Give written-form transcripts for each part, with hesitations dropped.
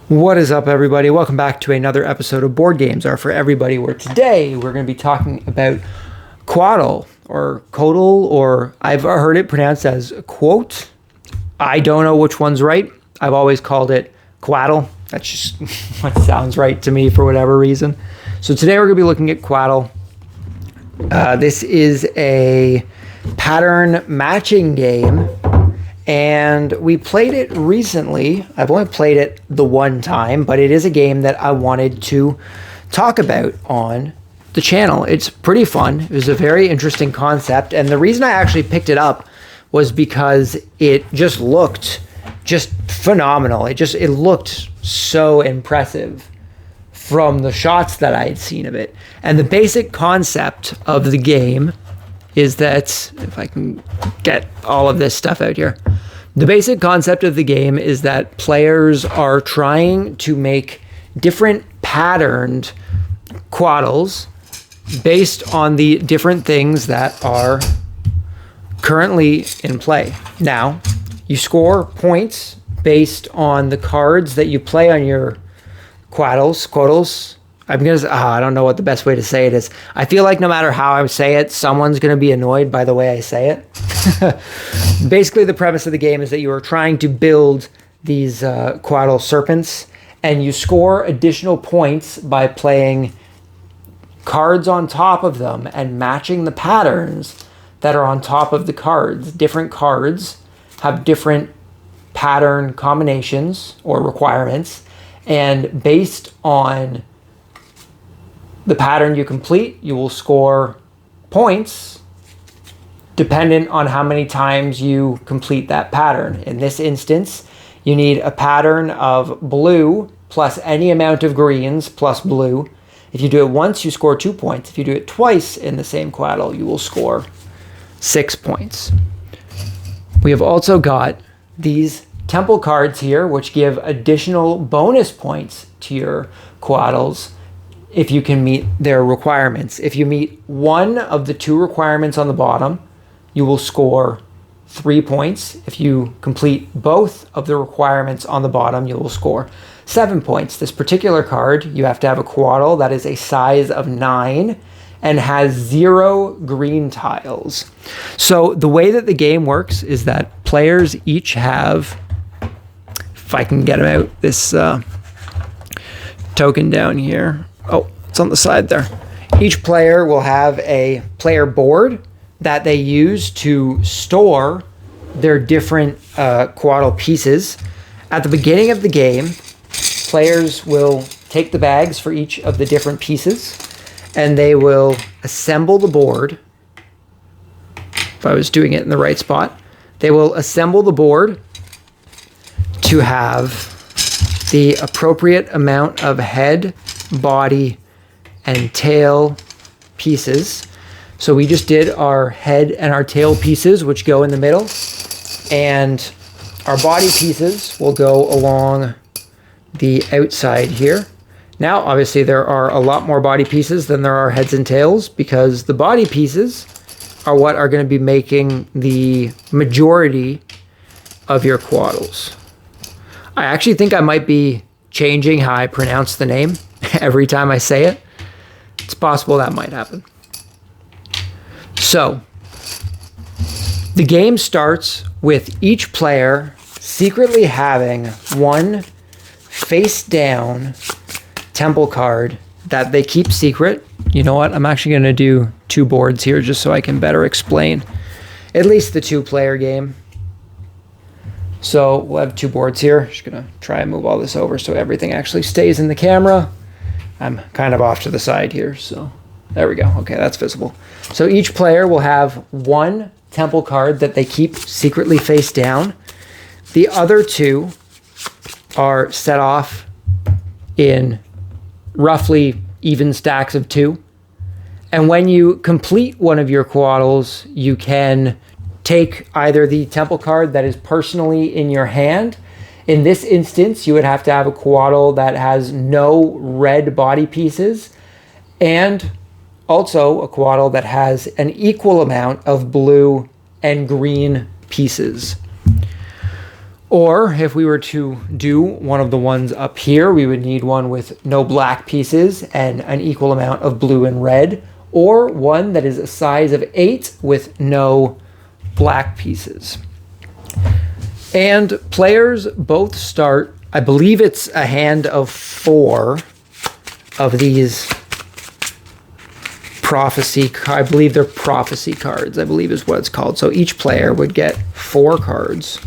What is up, everybody? Welcome back to another episode of Board Games Are For Everybody, where today we're going to be talking about Coatl, or Coatl, or I've heard it pronounced as quote. I don't know which one's right. I've always called it Coatl. That's just what sounds right to me for whatever reason. So today we're going to be looking at Coatl. This is a pattern matching game, and we played it recently. I've only played it the one time, but it is a game that I wanted to talk about on the channel. It's pretty fun. It was a very interesting concept, and the reason I actually picked it up was because it just looked just phenomenal. It looked so impressive from the shots that I had seen of it. And the basic concept of the game is that, if I can get all of this stuff out here, the basic concept of the game is that players are trying to make different patterned quaddles based on the different things that are currently in play. Now, you score points based on the cards that you play on your quaddles. I don't know what the best way to say it is. I feel like no matter how I say it, someone's going to be annoyed by the way I say it. Basically, the premise of the game is that you are trying to build these Coatl serpents, and you score additional points by playing cards on top of them and matching the patterns that are on top of the cards. Different cards have different pattern combinations or requirements, and based on the pattern you complete, you will score points dependent on how many times you complete that pattern. In this instance, you need a pattern of blue plus any amount of greens plus blue. If you do it once, you score 2 points. If you do it twice in the same Coatl, you will score 6 points. We have also got these temple cards here, which give additional bonus points to your Coatls if you can meet their requirements. If you meet one of the two requirements on the bottom, you will score 3 points. If you complete both of the requirements on the bottom, you will score 7 points. This particular card, you have to have a Coatl that is a size of 9 and has 0 green tiles. So the way that the game works is that players each have, if I can get them out, this token down here. Oh, it's on the side there. Each player will have a player board that they use to store their different Coatl pieces. At the beginning of the game, players will take the bags for each of the different pieces, and they will assemble the board. If I was doing it in the right spot, they will assemble the board to have the appropriate amount of head, body, and tail pieces. So we just did our head and our tail pieces, which go in the middle, and our body pieces will go along the outside here. Now, obviously, there are a lot more body pieces than there are heads and tails, because the body pieces are what are going to be making the majority of your Coatls. I actually think I might be changing how I pronounce the name every time I say it. It's possible that might happen. So, the game starts with each player secretly having one face down temple card that they keep secret. You know what? I'm actually going to do 2 boards here just so I can better explain at least the 2-player game. So we'll have 2 boards here. Just going to try and move all this over so everything actually stays in the camera. I'm kind of off to the side here, so there we go. Okay, that's visible. So each player will have one temple card that they keep secretly face down. The other 2 are set off in roughly even stacks of 2. And when you complete one of your Coatls, you can take either the temple card that is personally in your hand. In this instance, you would have to have a Coatl that has no red body pieces, and also a Coatl that has an equal amount of blue and green pieces. Or if we were to do one of the ones up here, we would need one with no black pieces and an equal amount of blue and red, or one that is a size of 8 with no black pieces. And players both start, I believe it's a hand of 4 of these prophecy, I believe they're prophecy cards, I believe is what it's called. So each player would get 4 cards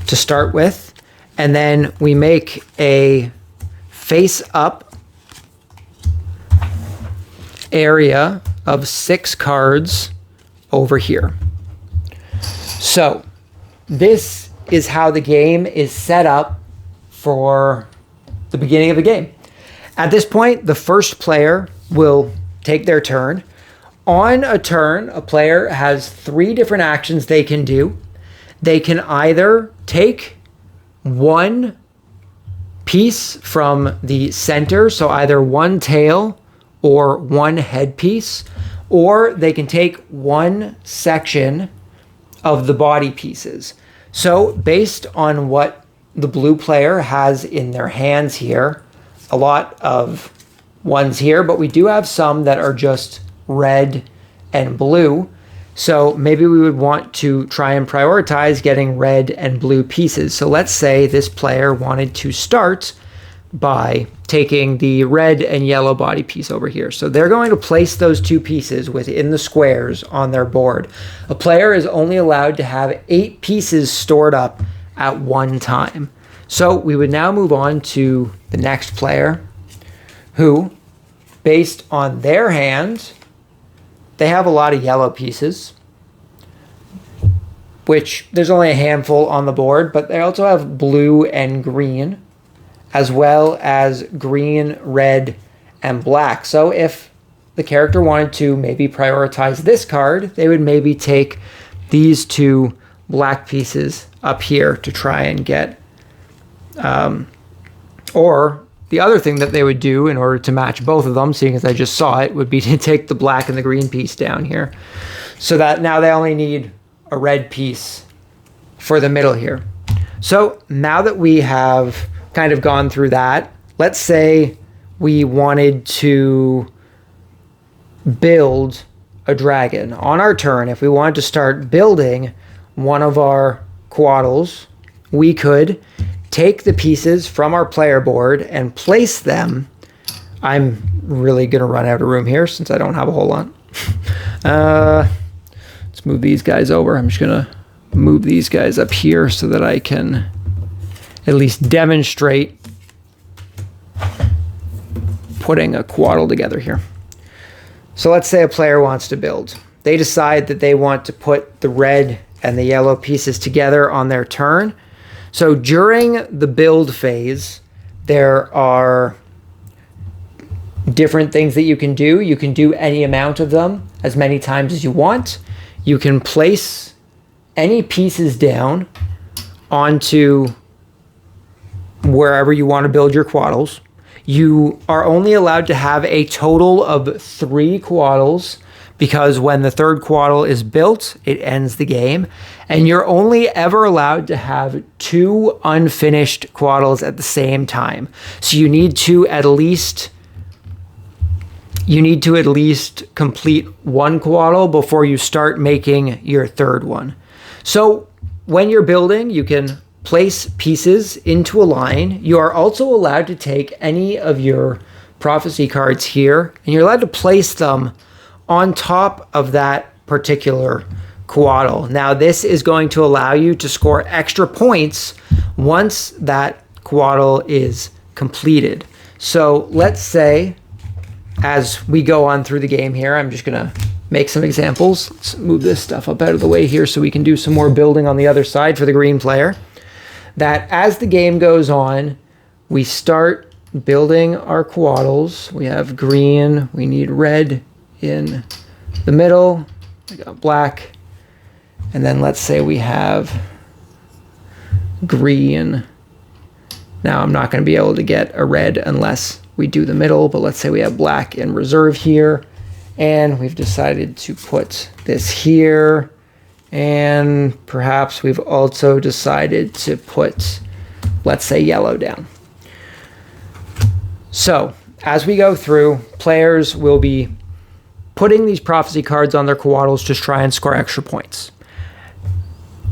to start with, and then we make a face-up area of 6 cards over here. So this is how the game is set up for the beginning of the game. At this point, the first player will take their turn. On a turn, a player has 3 different actions they can do. They can either take one piece from the center, so either one tail or one headpiece, or they can take one section of the body pieces. So based on what the blue player has in their hands here, a lot of ones here, but we do have some that are just red and blue. So maybe we would want to try and prioritize getting red and blue pieces. So let's say this player wanted to start by taking the red and yellow body piece over here. So they're going to place those 2 pieces within the squares on their board. A player is only allowed to have 8 pieces stored up at one time. So we would now move on to the next player, who, based on their hand, they have a lot of yellow pieces, which there's only a handful on the board, but they also have blue and green, as well as green, red, and black. So if the character wanted to maybe prioritize this card, they would maybe take these 2 black pieces up here to try and get, or the other thing that they would do in order to match both of them, seeing as I just saw it, would be to take the black and the green piece down here. So that now they only need a red piece for the middle here. So now that we have kind of gone through that, let's say we wanted to build a dragon. On our turn, if we wanted to start building one of our Coatls, we could take the pieces from our player board and place them. I'm really going to run out of room here since I don't have a whole lot. Let's move these guys over. I'm just going to move these guys up here so that I can at least demonstrate putting a Coatl together here. So let's say a player wants to build. They decide that they want to put the red and the yellow pieces together on their turn. So during the build phase, there are different things that you can do. You can do any amount of them as many times as you want. You can place any pieces down onto wherever you want to build your Coatls. You are only allowed to have a total of 3 Coatls, because when the 3rd Coatl is built, it ends the game. And you're only ever allowed to have 2 unfinished Coatls at the same time. So you need to at least complete 1 Coatl before you start making your 3rd one. So when you're building, you can place pieces into a line. You are also allowed to take any of your prophecy cards here, and you're allowed to place them on top of that particular Coatl. Now, this is going to allow you to score extra points once that Coatl is completed. So let's say, as we go on through the game here, I'm just going to make some examples. Let's move this stuff up out of the way here so we can do some more building on the other side for the green player. That as the game goes on, we start building our Coatls. We have green, we need red in the middle, we got black, and then let's say we have green. Now I'm not going to be able to get a red unless we do the middle, but let's say we have black in reserve here, and we've decided to put this here And perhaps we've also decided to put, let's say, yellow down. So as we go through, players will be putting these prophecy cards on their Coatls to try and score extra points.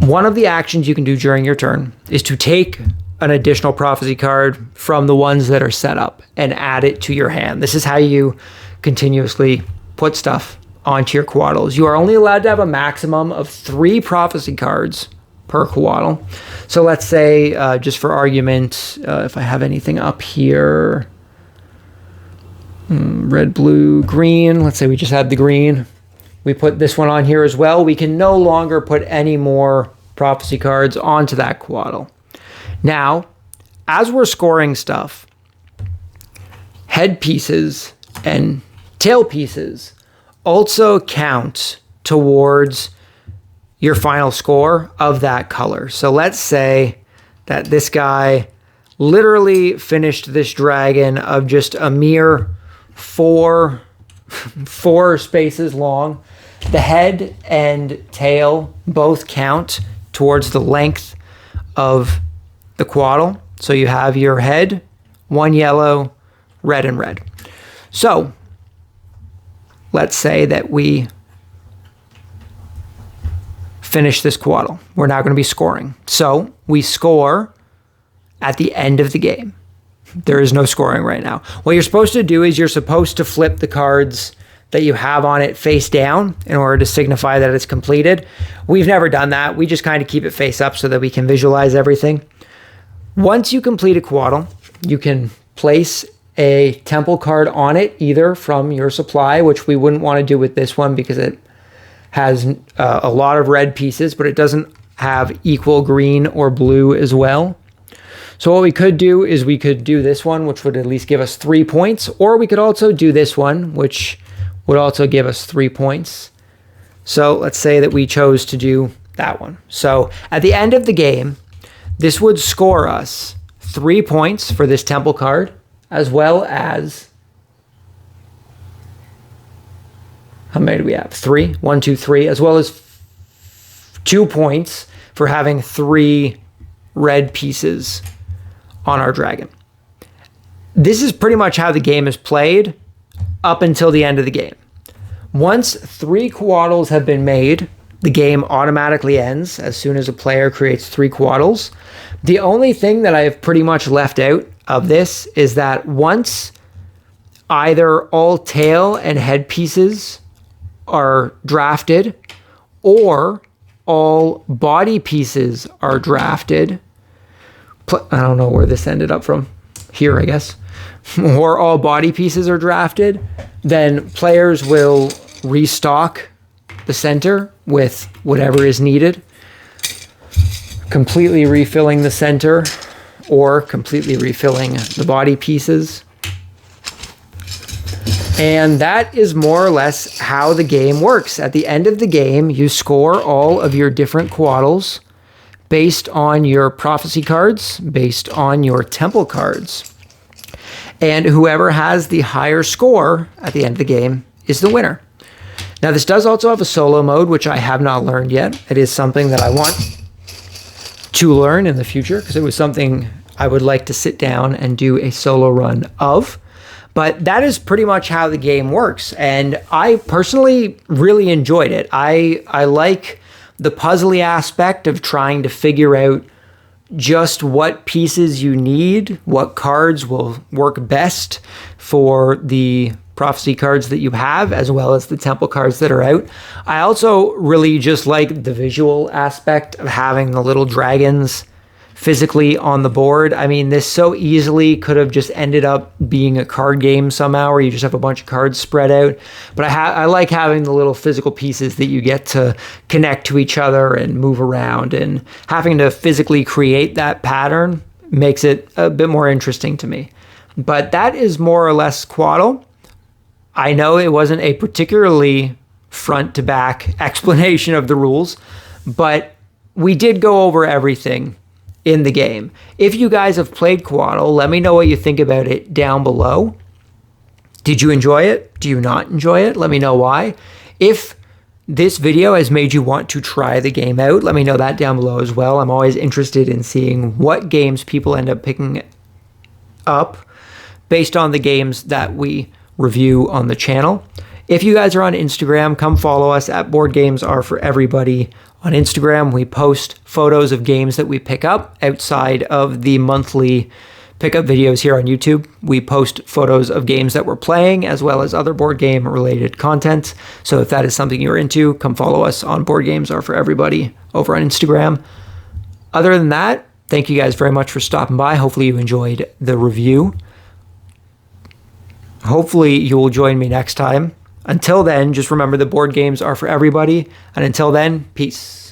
One of the actions you can do during your turn is to take an additional prophecy card from the ones that are set up and add it to your hand. This is how you continuously put stuff onto your Coatls. You are only allowed to have a maximum of 3 prophecy cards per Coatl. So let's say, just for argument, if I have anything up here, red, blue, green, let's say we just had the green. We put this one on here as well. We can no longer put any more prophecy cards onto that Coatl. Now, as we're scoring stuff, head pieces and tail pieces also count towards your final score of that color. So let's say that this guy literally finished this dragon of just a mere four spaces long. The head and tail both count towards the length of the Coatl. So you have your head, 1 yellow, red, and red. So let's say that we finish this Coatl. We're now going to be scoring. So we score at the end of the game. There is no scoring right now. What you're supposed to do is you're supposed to flip the cards that you have on it face down in order to signify that it's completed. We've never done that. We just kind of keep it face up so that we can visualize everything. Once you complete a Coatl, you can place a temple card on it, either from your supply, which we wouldn't want to do with this one because it has a lot of red pieces, but it doesn't have equal green or blue as well. So what we could do is we could do this one, which would at least give us 3 points, or we could also do this one, which would also give us 3 points. So let's say that we chose to do that one. So at the end of the game, this would score us 3 points for this temple card, as well as, how many do we have? 3, 1, 2, 3, as well as 2 points for having 3 red pieces on our dragon. This is pretty much how the game is played up until the end of the game. Once 3 Coatls have been made, the game automatically ends as soon as a player creates 3 Coatls. The only thing that I have pretty much left out of this is that once either all tail and head pieces are drafted or all body pieces are drafted, I don't know where this ended up from, here I guess, or all body pieces are drafted, then players will restock the center with whatever is needed, completely refilling the center or completely refilling the body pieces. And that is more or less how the game works. At the end of the game, you score all of your different Coatls based on your prophecy cards, based on your temple cards. And whoever has the higher score at the end of the game is the winner. Now, this does also have a solo mode, which I have not learned yet. It is something that I want to learn in the future because it was something I would like to sit down and do a solo run of. But that is pretty much how the game works. And I personally really enjoyed it. I like the puzzly aspect of trying to figure out just what pieces you need, what cards will work best for the prophecy cards that you have, as well as the temple cards that are out. I also really just like the visual aspect of having the little dragons physically on the board. I mean, this so easily could have just ended up being a card game somehow where you just have a bunch of cards spread out. But I like having the little physical pieces that you get to connect to each other and move around, and having to physically create that pattern makes it a bit more interesting to me. But that is more or less Coatl. I know it wasn't a particularly front to back explanation of the rules, but we did go over everything in the game. If you guys have played Coatl, let me know what you think about it down below. Did you enjoy it? Do you not enjoy it? Let me know why. If this video has made you want to try the game out, let me know that down below as well. I'm always interested in seeing what games people end up picking up based on the games that we review on the channel. If you guys are on Instagram, come follow us at Board Games Are For Everybody. On Instagram, we post photos of games that we pick up outside of the monthly pickup videos here on YouTube. We post photos of games that we're playing as well as other board game related content. So if that is something you're into, come follow us on Board Games Are For Everybody over on Instagram. Other than that, thank you guys very much for stopping by. Hopefully you enjoyed the review. Hopefully you will join me next time. Until then, just remember the board games are for everybody. And until then, peace.